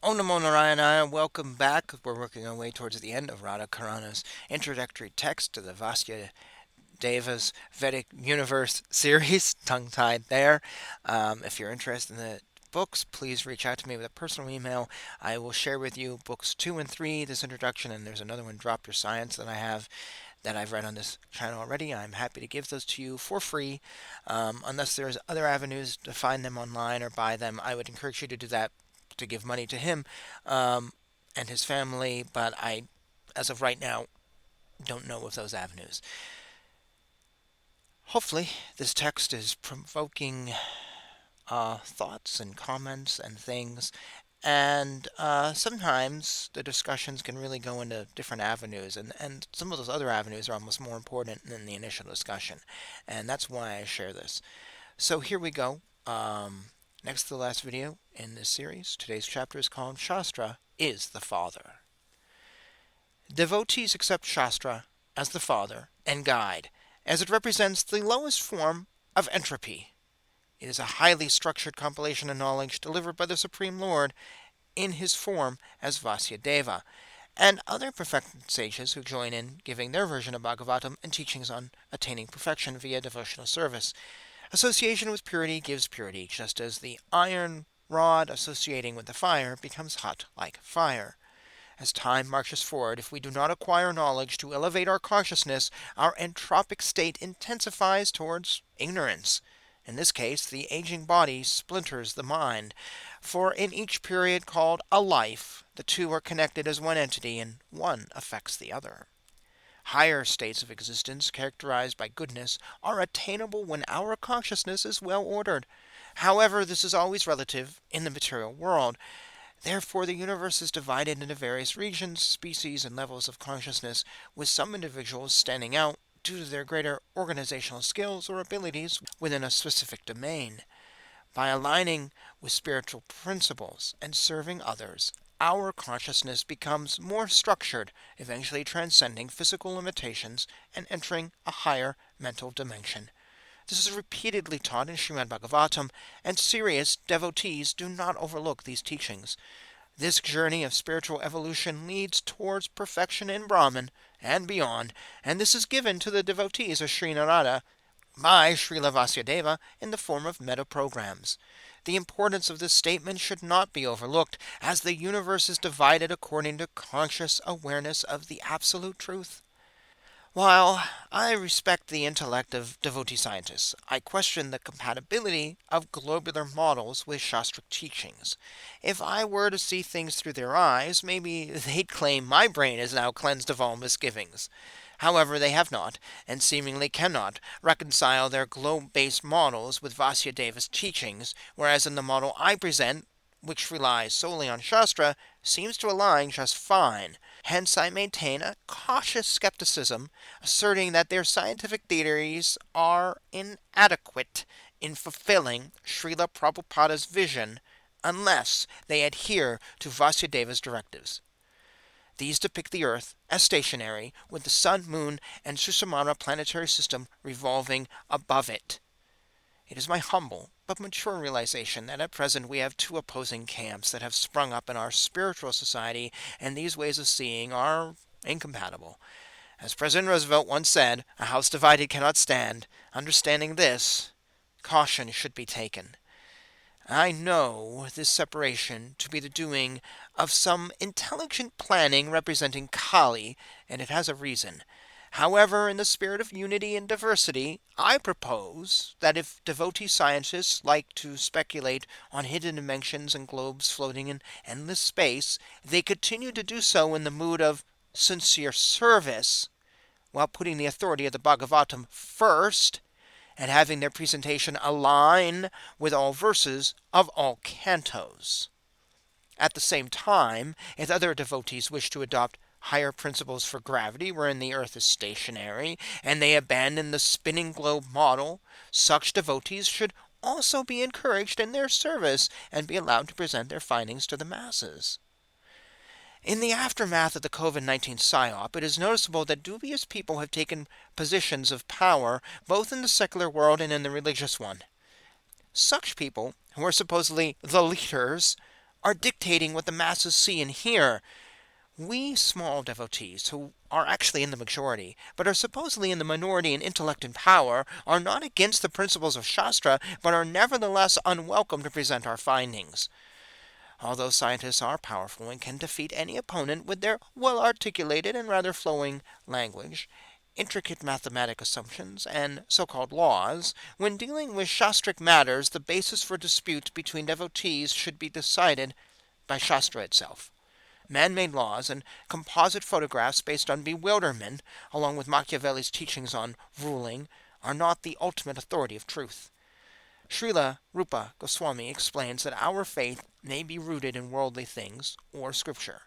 Om Namo Narayana, welcome back. We're working our way towards the end of Radha Karana's introductory text to the Vasya Deva's Vedic Universe series, tongue-tied there. If you're interested in the books, please reach out to me with a personal email. I will share with you books 2 and 3, this introduction, and there's another one, Drop Your Science, that I've read on this channel already. I'm happy to give those to you for free. Unless there's other avenues to find them online or buy them, I would encourage you to do that, to give money to him and his family, but as of right now, don't know of those avenues. Hopefully, this text is provoking thoughts and comments and things, and sometimes the discussions can really go into different avenues, and some of those other avenues are almost more important than the initial discussion, and that's why I share this. So here we go. Next to the last video in this series, today's chapter is called Shastra is the Father. Devotees accept Shastra as the father and guide, as it represents the lowest form of entropy. It is a highly structured compilation of knowledge delivered by the Supreme Lord in his form as Vasudeva, and other perfected sages who join in giving their version of Bhagavatam and teachings on attaining perfection via devotional service. Association with purity gives purity, just as the iron rod associating with the fire becomes hot like fire. As time marches forward, if we do not acquire knowledge to elevate our consciousness, our entropic state intensifies towards ignorance. In this case, the aging body splinters the mind, for in each period called a life, the two are connected as one entity, and one affects the other. Higher states of existence, characterized by goodness, are attainable when our consciousness is well ordered. However, this is always relative in the material world. Therefore, the universe is divided into various regions, species, and levels of consciousness, with some individuals standing out due to their greater organizational skills or abilities within a specific domain. By aligning with spiritual principles and serving others, our consciousness becomes more structured, eventually transcending physical limitations and entering a higher mental dimension. This is repeatedly taught in Srimad Bhagavatam, and serious devotees do not overlook these teachings. This journey of spiritual evolution leads towards perfection in Brahman and beyond, and this is given to the devotees of Sri Narada by Srila Vasudeva in the form of metta programs. The importance of this statement should not be overlooked, as the universe is divided according to conscious awareness of the absolute truth. While I respect the intellect of devotee scientists, I question the compatibility of globular models with Shastric teachings. If I were to see things through their eyes, maybe they'd claim my brain is now cleansed of all misgivings. However, they have not, and seemingly cannot, reconcile their globe-based models with Vasudeva's teachings, whereas in the model I present, which relies solely on Shastra, seems to align just fine. Hence, I maintain a cautious skepticism, asserting that their scientific theories are inadequate in fulfilling Srila Prabhupada's vision unless they adhere to Vasudeva's directives. These depict the Earth as stationary, with the Sun, Moon, and Sushumna planetary system revolving above it. It is my humble but mature realization that at present we have two opposing camps that have sprung up in our spiritual society, and these ways of seeing are incompatible. As President Roosevelt once said, a house divided cannot stand. Understanding this, caution should be taken. I know this separation to be the doing of some intelligent planning representing Kali, and it has a reason. However, in the spirit of unity and diversity, I propose that if devotee scientists like to speculate on hidden dimensions and globes floating in endless space, they continue to do so in the mood of sincere service, while putting the authority of the Bhagavatam first, and having their presentation align with all verses of all cantos. At the same time, if other devotees wish to adopt higher principles for gravity wherein the earth is stationary, and they abandon the spinning globe model, such devotees should also be encouraged in their service and be allowed to present their findings to the masses. In the aftermath of the COVID-19 psyop, it is noticeable that dubious people have taken positions of power both in the secular world and in the religious one. Such people, who are supposedly the leaders, are dictating what the masses see and hear. We small devotees, who are actually in the majority, but are supposedly in the minority in intellect and power, are not against the principles of Shastra, but are nevertheless unwelcome to present our findings. Although scientists are powerful and can defeat any opponent with their well-articulated and rather flowing language, intricate mathematic assumptions, and so-called laws, when dealing with Shastric matters, the basis for dispute between devotees should be decided by Shastra itself. Man-made laws and composite photographs based on bewilderment, along with Machiavelli's teachings on ruling, are not the ultimate authority of truth. Srila Rupa Goswami explains that our faith may be rooted in worldly things or scripture.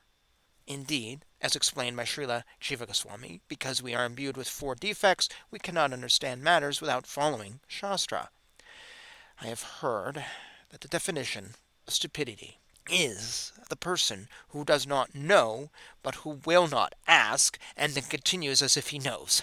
Indeed, as explained by Srila Jiva Goswami, because we are imbued with 4 defects, we cannot understand matters without following Shastra. I have heard that the definition of stupidity is the person who does not know, but who will not ask, and then continues as if he knows.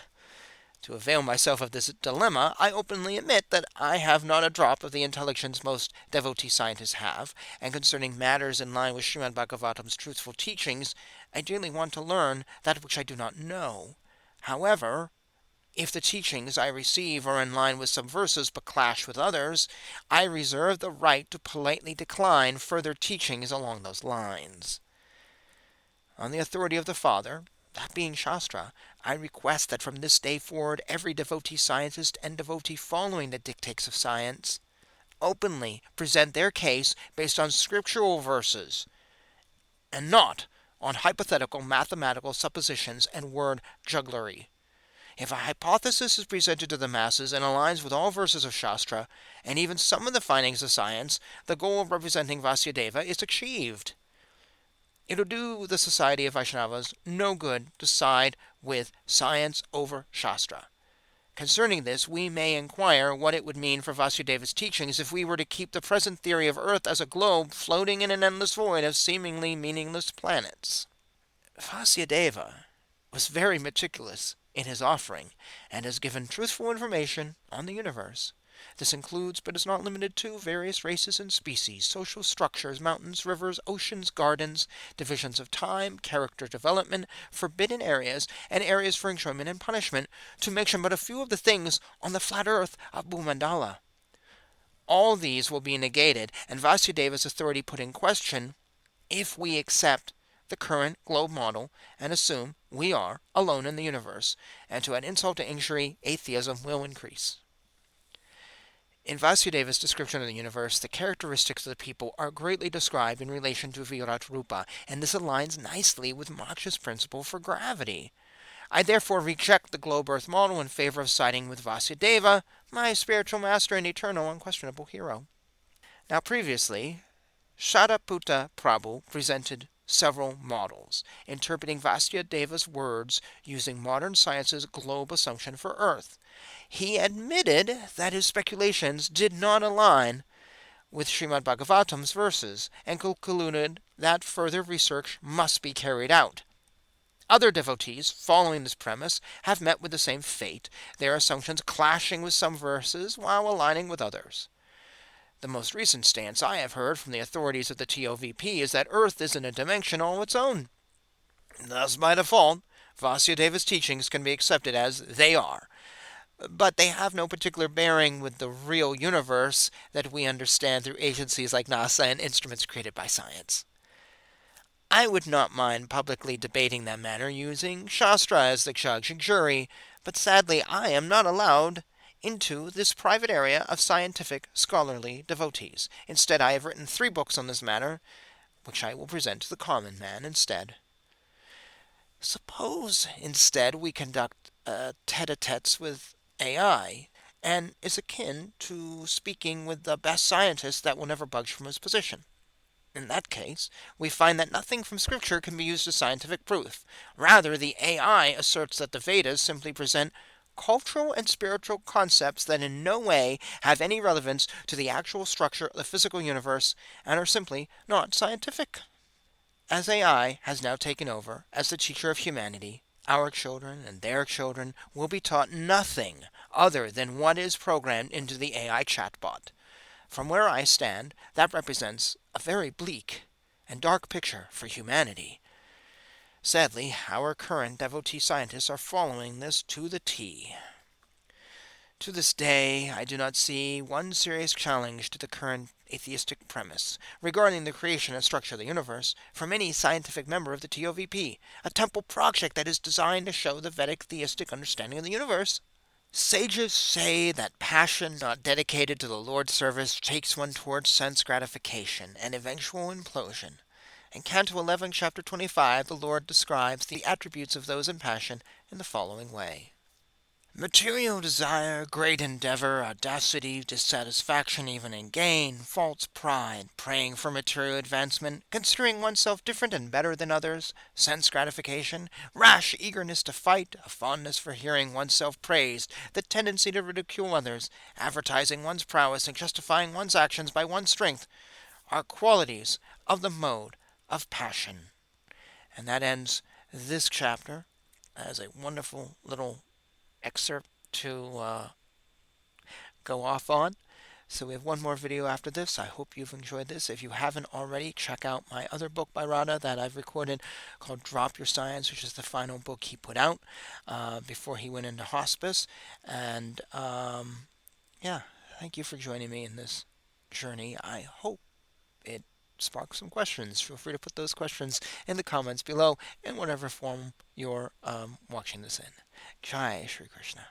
To avail myself of this dilemma, I openly admit that I have not a drop of the intelligence most devotee scientists have, and concerning matters in line with Srimad Bhagavatam's truthful teachings, I dearly want to learn that which I do not know. However, if the teachings I receive are in line with some verses but clash with others, I reserve the right to politely decline further teachings along those lines. On the authority of the Father, that being Shastra, I request that from this day forward every devotee scientist and devotee following the dictates of science openly present their case based on scriptural verses, and not on hypothetical mathematical suppositions and word jugglery. If a hypothesis is presented to the masses and aligns with all verses of Shastra, and even some of the findings of science, the goal of representing Vasudeva is achieved. It'll do the Society of Vaishnavas no good to side with science over Shastra. Concerning this, we may inquire what it would mean for Vasudeva's teachings if we were to keep the present theory of Earth as a globe floating in an endless void of seemingly meaningless planets. Vasudeva was very meticulous in his offering, and has given truthful information on the universe. This includes, but is not limited to, various races and species, social structures, mountains, rivers, oceans, gardens, divisions of time, character development, forbidden areas, and areas for enjoyment and punishment, to mention but a few of the things on the flat earth of Bhumandala. All these will be negated, and Vasudeva's authority put in question, if we accept the current globe model and assume we are alone in the universe, and to add insult to injury, atheism will increase. In Vasudeva's description of the universe, the characteristics of the people are greatly described in relation to Virat Rupa, and this aligns nicely with Moksha's principle for gravity. I therefore reject the globe earth model in favor of siding with Vasudeva, my spiritual master and eternal unquestionable hero. Now previously, Shadaputta Prabhu presented several models, interpreting Vasudeva's words using modern science's globe assumption for Earth. He admitted that his speculations did not align with Srimad Bhagavatam's verses, and concluded that further research must be carried out. Other devotees, following this premise, have met with the same fate, their assumptions clashing with some verses while aligning with others. The most recent stance I have heard from the authorities of the TOVP is that Earth is in a dimension all its own. Thus, by default, Vasudeva's teachings can be accepted as they are, but they have no particular bearing with the real universe that we understand through agencies like NASA and instruments created by science. I would not mind publicly debating that matter using Shastra as the judge and jury, but sadly I am not allowed into this private area of scientific, scholarly devotees. Instead, I have written 3 books on this matter, which I will present to the common man instead. Suppose, instead, we conduct tete-a-tetes with AI, and is akin to speaking with the best scientist that will never budge from his position. In that case, we find that nothing from Scripture can be used as scientific proof. Rather, the AI asserts that the Vedas simply present cultural and spiritual concepts that in no way have any relevance to the actual structure of the physical universe and are simply not scientific. As AI has now taken over as the teacher of humanity, our children and their children will be taught nothing other than what is programmed into the AI chatbot. From where I stand, that represents a very bleak and dark picture for humanity. Sadly, our current devotee scientists are following this to the T. To this day, I do not see one serious challenge to the current atheistic premise regarding the creation and structure of the universe from any scientific member of the TOVP, a temple project that is designed to show the Vedic theistic understanding of the universe. Sages say that passion not dedicated to the Lord's service takes one towards sense gratification and eventual implosion. In Canto 11, Chapter 25, the Lord describes the attributes of those in passion in the following way. Material desire, great endeavor, audacity, dissatisfaction even in gain, false pride, praying for material advancement, considering oneself different and better than others, sense gratification, rash eagerness to fight, a fondness for hearing oneself praised, the tendency to ridicule others, advertising one's prowess and justifying one's actions by one's strength, are qualities of the mode of passion. And that ends this chapter as a wonderful little excerpt to go off on. So we have one more video after this. I hope you've enjoyed this. If you haven't already, check out my other book by Radha that I've recorded called Drop Your Science, which is the final book he put out before he went into hospice. And yeah, thank you for joining me in this journey. I hope it sparks some questions. Feel free to put those questions in the comments below in whatever form you're watching this in. Jai Shri Krishna.